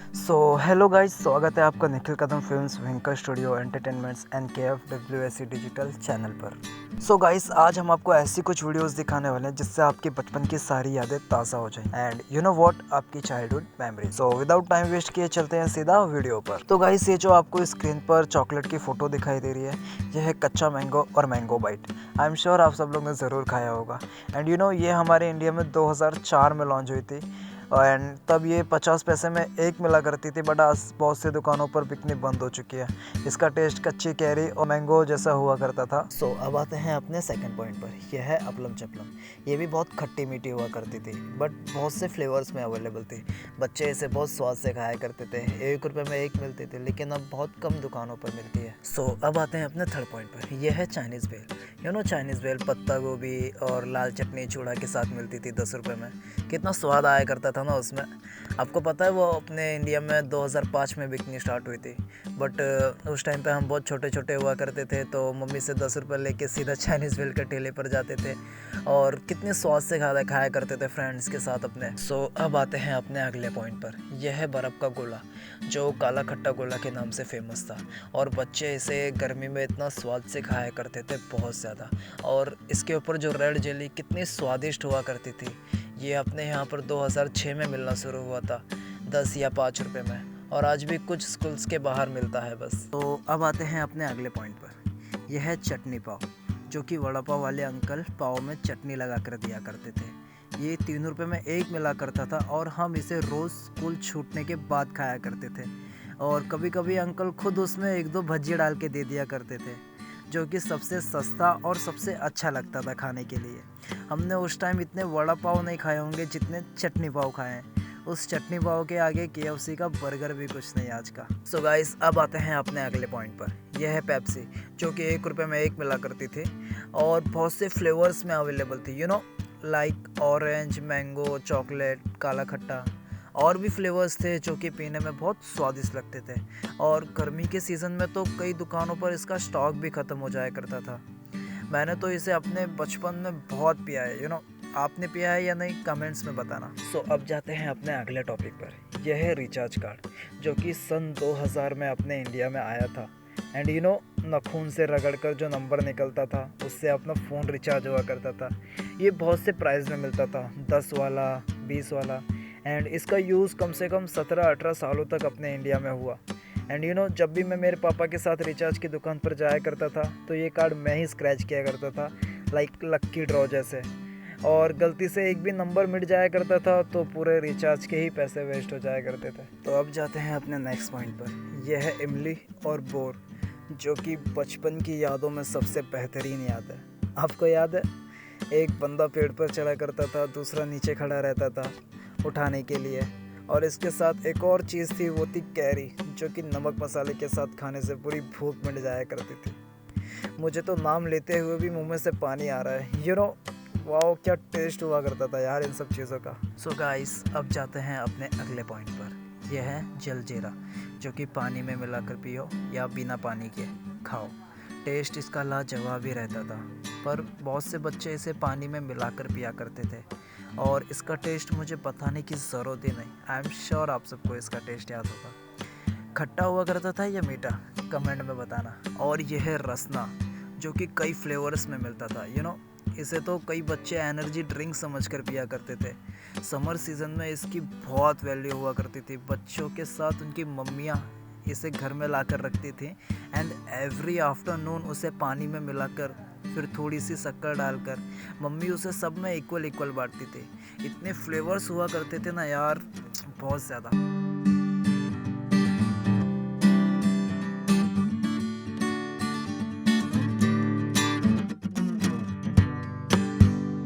So hello guys, स्वागत है आपका Nikhil Kadam films winker studio entertainments and KFWSC digital channel पर। सो गाइस, आज हम आपको ऐसी कुछ वीडियोस दिखाने वाले हैं जिससे आपकी बचपन की सारी यादें ताज़ा हो जाएं एंड यू नो व्हाट, आपकी childhood memory. So without time waste किए चलते हैं सीधा वीडियो पर। तो गाइस, ये जो आपको स्क्रीन पर चॉकलेट की फ़ोटो दिखाई दे रही है, यह है कच्चा मैंगो और mango bite. I am sure आप सब लोग ने ज़रूर खाया होगा। एंड यू नो, ये हमारे इंडिया में 2004 में लॉन्च हुई थी एंड तब ये 50 पैसे में एक मिला करती थी, बट आज बहुत सी दुकानों पर बिकनी बंद हो चुकी है। इसका टेस्ट कच्ची कैरी और मैंगो जैसा हुआ करता था। सो अब आते हैं अपने सेकंड पॉइंट पर। यह है अपलम चपलम। ये भी बहुत खट्टी मीठी हुआ करती थी, बट बहुत से फ्लेवर्स में अवेलेबल थी। बच्चे इसे बहुत स्वाद से खाया करते थे। 1 रुपये में एक मिलती थी, लेकिन अब बहुत कम दुकानों पर मिलती है। सो अब आते हैं अपने थर्ड पॉइंट पर। यह है चाइनीज़ भेल। यू नो, चाइनीज़ भेल पत्ता गोभी और लाल चटनी चूड़ा के साथ मिलती थी 10 रुपये में। कितना स्वाद आया करता था ना उसमें। आपको पता है वो अपने इंडिया में 2005 में बिकनी स्टार्ट हुई थी, बट उस टाइम पे हम बहुत छोटे छोटे हुआ करते थे, तो मम्मी से 10 रुपये लेके सीधा चाइनीज़ भेल के ठेले पर जाते थे और कितने स्वाद से खाया करते थे फ्रेंड्स के साथ अपने। सो अब आते हैं अपने अगले पॉइंट पर। यह है बर्फ़ का गोला, जो काला खट्टा गोला के नाम से फेमस था और बच्चे इसे गर्मी में इतना स्वाद से खाया करते थे, बहुत ज़्यादा। और इसके ऊपर जो रेड जेली कितनी स्वादिष्ट हुआ करती थी। ये अपने यहाँ पर 2006 में मिलना शुरू हुआ था, 10 या 5 रुपये में, और आज भी कुछ स्कूल्स के बाहर मिलता है बस। तो अब आते हैं अपने अगले पॉइंट पर। यह है चटनी पाव, जो कि वड़ा पाव वाले अंकल पाव में चटनी लगा कर दिया करते थे। ये 3 रुपये में एक मिला करता था और हम इसे रोज़ स्कूल छूटने के बाद खाया करते थे। और कभी कभी अंकल खुद उसमें 1-2 भजिया डाल के दे दिया करते थे, जो कि सबसे सस्ता और सबसे अच्छा लगता था खाने के लिए। हमने उस टाइम इतने वड़ा पाव नहीं खाए होंगे जितने चटनी पाव खाए हैं। उस चटनी पाव के आगे KFC का बर्गर भी कुछ नहीं आज का। सो गाइस, अब आते हैं अपने अगले पॉइंट पर। यह है पेप्सी, जो कि 1 रुपये में एक मिला करती थी और बहुत से फ्लेवर्स में अवेलेबल थी। You know, like orange, mango, chocolate, काला खट्टा, और भी फ्लेवर्स थे जो कि पीने में बहुत स्वादिष्ट लगते थे। और गर्मी के सीज़न में तो कई दुकानों पर इसका स्टॉक भी ख़त्म हो जाया करता था। मैंने तो इसे अपने बचपन में बहुत पिया है। यू नो, आपने पिया है या नहीं, कमेंट्स में बताना। सो अब जाते हैं अपने अगले टॉपिक पर। यह है रिचार्ज कार्ड, जो कि सन 2000 में अपने इंडिया में आया था। एंड यू नो, नाखून से रगड़कर जो नंबर निकलता था उससे अपना फ़ोन रिचार्ज हुआ करता था। ये बहुत से प्राइस में मिलता था, 10 वाला, 20 वाला। एंड इसका यूज़ कम से कम 17-18 सालों तक अपने इंडिया में हुआ। एंड यू नो, जब भी मैं मेरे पापा के साथ रिचार्ज की दुकान पर जाया करता था तो ये कार्ड मैं ही स्क्रैच किया करता था, लाइक लक्की ड्रॉ जैसे। और गलती से एक भी नंबर मिट जाया करता था तो पूरे रिचार्ज के ही पैसे वेस्ट हो जाया करते थे। तो अब जाते हैं अपने नेक्स्ट पॉइंट पर। यह है इमली और बोर, जो कि बचपन की यादों में सबसे बेहतरीन याद है। आपको याद है, एक बंदा पेड़ पर चढ़ा करता था, दूसरा नीचे खड़ा रहता था उठाने के लिए, और इसके साथ एक और चीज़ थी, वो थी कैरी, जो कि नमक मसाले के साथ खाने से पूरी भूख मिट जाया करती थी। मुझे तो नाम लेते हुए भी मुंह में से पानी आ रहा है। यू नो, वाओ, क्या टेस्ट हुआ करता था यार इन सब चीज़ों का। सो गाइस, अब जाते हैं अपने अगले पॉइंट पर। यह है जलजीरा, जो कि पानी में मिलाकर पियो या बिना पानी के खाओ। टेस्ट इसका लाजवाब ही रहता था, पर बहुत से बच्चे इसे पानी में मिलाकर पिया करते थे और इसका टेस्ट मुझे बताने की ज़रूरत ही नहीं। आई एम श्योर आप सबको इसका टेस्ट याद होगा। खट्टा हुआ करता था या मीठा, कमेंट में बताना। और यह है रसना, जो कि कई फ्लेवर्स में मिलता था। यू नो, इसे तो कई बच्चे एनर्जी ड्रिंक समझकर पिया करते थे। समर सीज़न में इसकी बहुत वैल्यू हुआ करती थी। बच्चों के साथ उनकी मम्मियाँ इसे घर में लाकर रखती थी एंड एवरी आफ्टरनून उसे पानी में मिलाकर फिर थोड़ी सी शक्कर डालकर मम्मी उसे सब में इक्वल बांटती थी। इतने फ्लेवर्स हुआ करते थे ना यार, बहुत ज़्यादा।